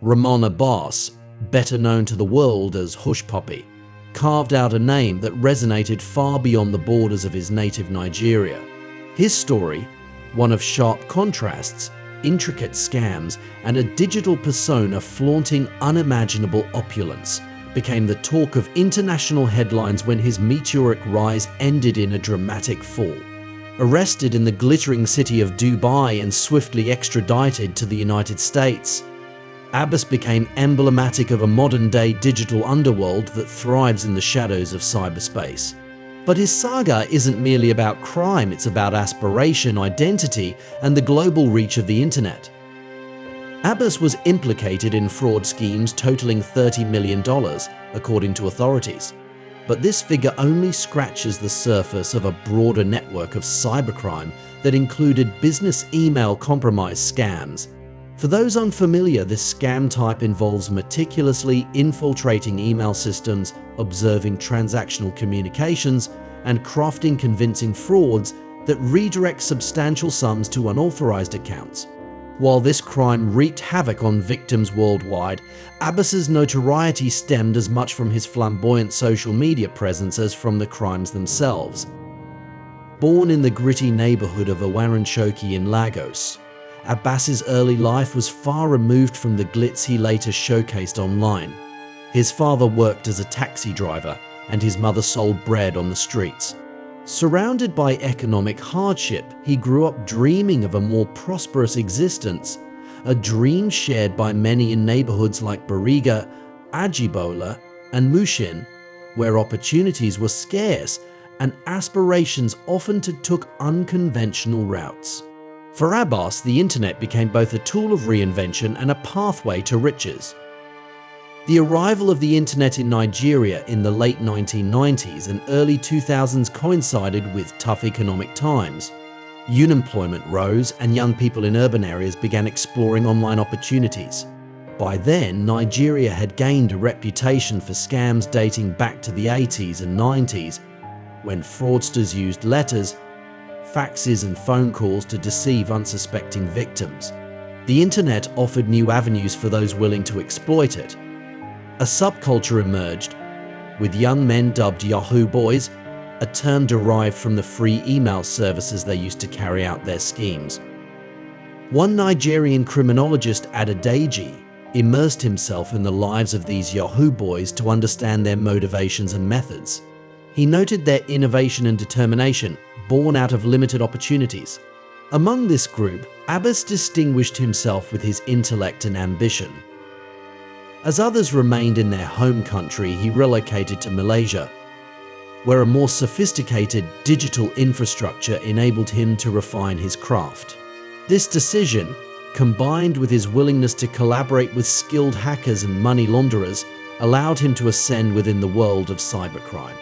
Ramon Abbas, better known to the world as Hushpuppi, carved out a name that resonated far beyond the borders of his native Nigeria. His story, one of sharp contrasts, intricate scams, and a digital persona flaunting unimaginable opulence, became the talk of international headlines when his meteoric rise ended in a dramatic fall. Arrested in the glittering city of Dubai and swiftly extradited to the United States, Abbas became emblematic of a modern-day digital underworld that thrives in the shadows of cyberspace. But his saga isn't merely about crime, it's about aspiration, identity, and the global reach of the internet. Abbas was implicated in fraud schemes totaling $30 million, according to authorities. But this figure only scratches the surface of a broader network of cybercrime that included business email compromise scams. For those unfamiliar, this scam type involves meticulously infiltrating email systems, observing transactional communications, and crafting convincing frauds that redirect substantial sums to unauthorized accounts. While this crime wreaked havoc on victims worldwide, Abbas's notoriety stemmed as much from his flamboyant social media presence as from the crimes themselves. Born in the gritty neighborhood of Owaranchoki in Lagos, Abbas's early life was far removed from the glitz he later showcased online. His father worked as a taxi driver, and his mother sold bread on the streets. Surrounded by economic hardship, he grew up dreaming of a more prosperous existence, a dream shared by many in neighborhoods like Bariga, Ajibola, and Mushin, where opportunities were scarce and aspirations often took unconventional routes. For Abbas, the internet became both a tool of reinvention and a pathway to riches. The arrival of the internet in Nigeria in the late 1990s and early 2000s coincided with tough economic times. Unemployment rose and young people in urban areas began exploring online opportunities. By then, Nigeria had gained a reputation for scams dating back to the 80s and 90s, when fraudsters used letters, faxes, and phone calls to deceive unsuspecting victims. The internet offered new avenues for those willing to exploit it. A subculture emerged, with young men dubbed Yahoo Boys, a term derived from the free email services they used to carry out their schemes. One Nigerian criminologist, Adedeji, immersed himself in the lives of these Yahoo Boys to understand their motivations and methods. He noted their innovation and determination, born out of limited opportunities. Among this group, Abbas distinguished himself with his intellect and ambition. As others remained in their home country, he relocated to Malaysia, where a more sophisticated digital infrastructure enabled him to refine his craft. This decision, combined with his willingness to collaborate with skilled hackers and money launderers, allowed him to ascend within the world of cybercrime.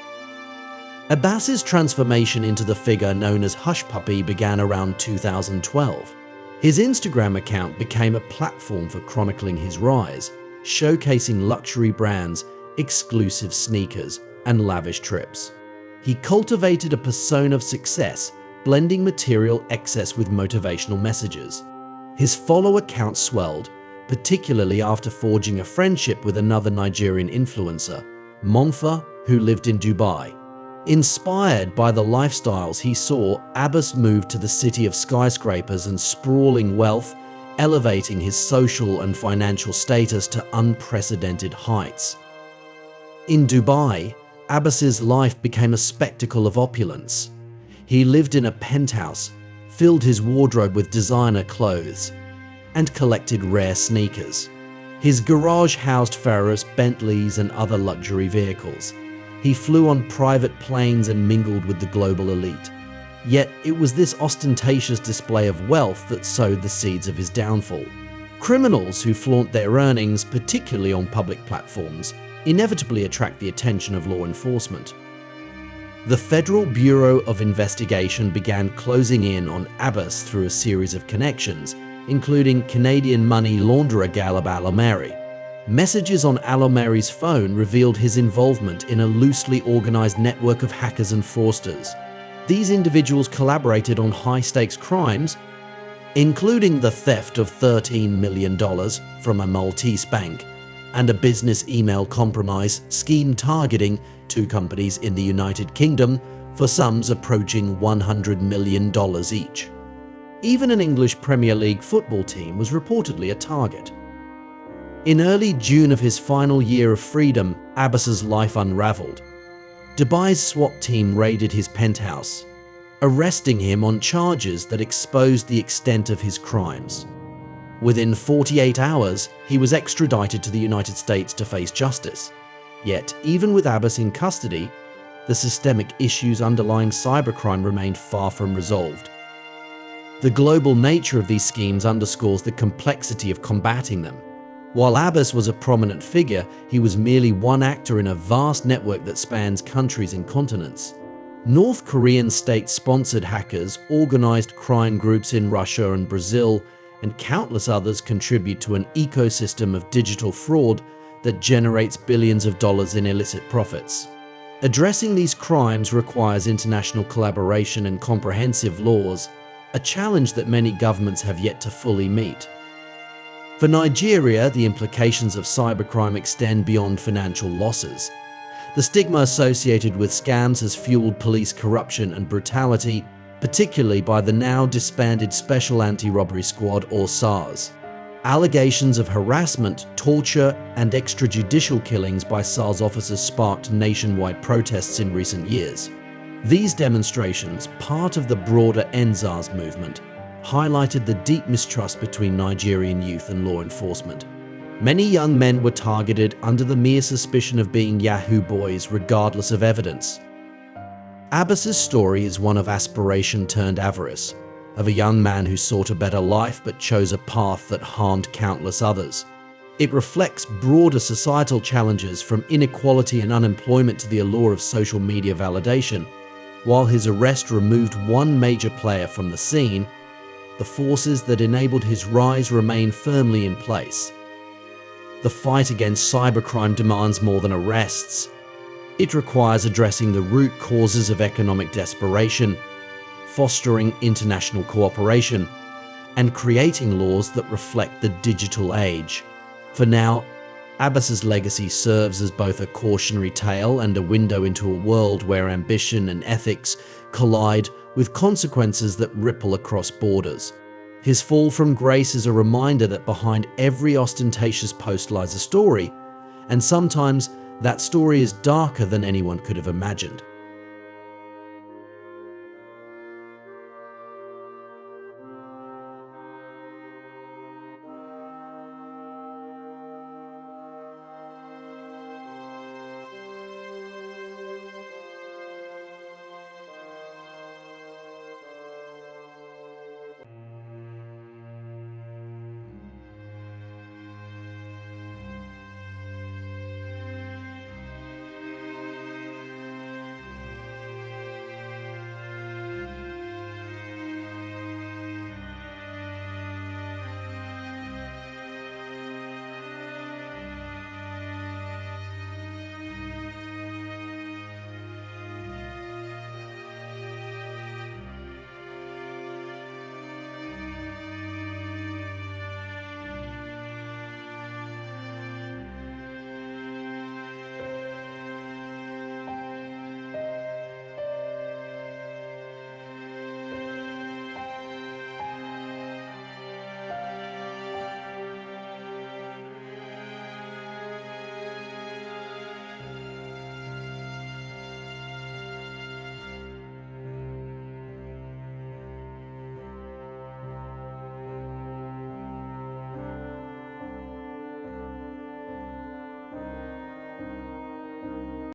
Abbas's transformation into the figure known as Hushpuppi began around 2012. His Instagram account became a platform for chronicling his rise, showcasing luxury brands, exclusive sneakers, and lavish trips. He cultivated a persona of success, blending material excess with motivational messages. His follower count swelled, particularly after forging a friendship with another Nigerian influencer, Monfa, who lived in Dubai. Inspired by the lifestyles he saw, Abbas moved to the city of skyscrapers and sprawling wealth, elevating his social and financial status to unprecedented heights. In Dubai, Abbas's life became a spectacle of opulence. He lived in a penthouse, filled his wardrobe with designer clothes, and collected rare sneakers. His garage housed Ferraris, Bentleys, and other luxury vehicles. He flew on private planes and mingled with the global elite. Yet it was this ostentatious display of wealth that sowed the seeds of his downfall. Criminals who flaunt their earnings, particularly on public platforms, inevitably attract the attention of law enforcement. The Federal Bureau of Investigation began closing in on Abbas through a series of connections, including Canadian money launderer Galib Alomari. Messages on Alomari's phone revealed his involvement in a loosely organized network of hackers and fraudsters. These individuals collaborated on high-stakes crimes, including the theft of $13 million from a Maltese bank and a business email compromise scheme targeting two companies in the United Kingdom for sums approaching $100 million each. Even an English Premier League football team was reportedly a target. In early June of his final year of freedom, Abbas's life unraveled. Dubai's SWAT team raided his penthouse, arresting him on charges that exposed the extent of his crimes. Within 48 hours, he was extradited to the United States to face justice. Yet, even with Abbas in custody, the systemic issues underlying cybercrime remained far from resolved. The global nature of these schemes underscores the complexity of combating them. While Abbas was a prominent figure, he was merely one actor in a vast network that spans countries and continents. North Korean state-sponsored hackers, organized crime groups in Russia and Brazil, and countless others contribute to an ecosystem of digital fraud that generates billions of dollars in illicit profits. Addressing these crimes requires international collaboration and comprehensive laws, a challenge that many governments have yet to fully meet. For Nigeria, the implications of cybercrime extend beyond financial losses. The stigma associated with scams has fueled police corruption and brutality, particularly by the now disbanded Special Anti-Robbery Squad, or SARS. Allegations of harassment, torture, and extrajudicial killings by SARS officers sparked nationwide protests in recent years. These demonstrations, part of the broader EndSARS movement, highlighted the deep mistrust between Nigerian youth and law enforcement. Many young men were targeted under the mere suspicion of being Yahoo boys, regardless of evidence. Abbas's story is one of aspiration turned avarice, of a young man who sought a better life but chose a path that harmed countless others. It reflects broader societal challenges, from inequality and unemployment to the allure of social media validation. While his arrest removed one major player from the scene, the forces that enabled his rise remain firmly in place. The fight against cybercrime demands more than arrests. It requires addressing the root causes of economic desperation, fostering international cooperation, and creating laws that reflect the digital age. For now, Abbas's legacy serves as both a cautionary tale and a window into a world where ambition and ethics collide, with consequences that ripple across borders. His fall from grace is a reminder that behind every ostentatious post lies a story, and sometimes that story is darker than anyone could have imagined.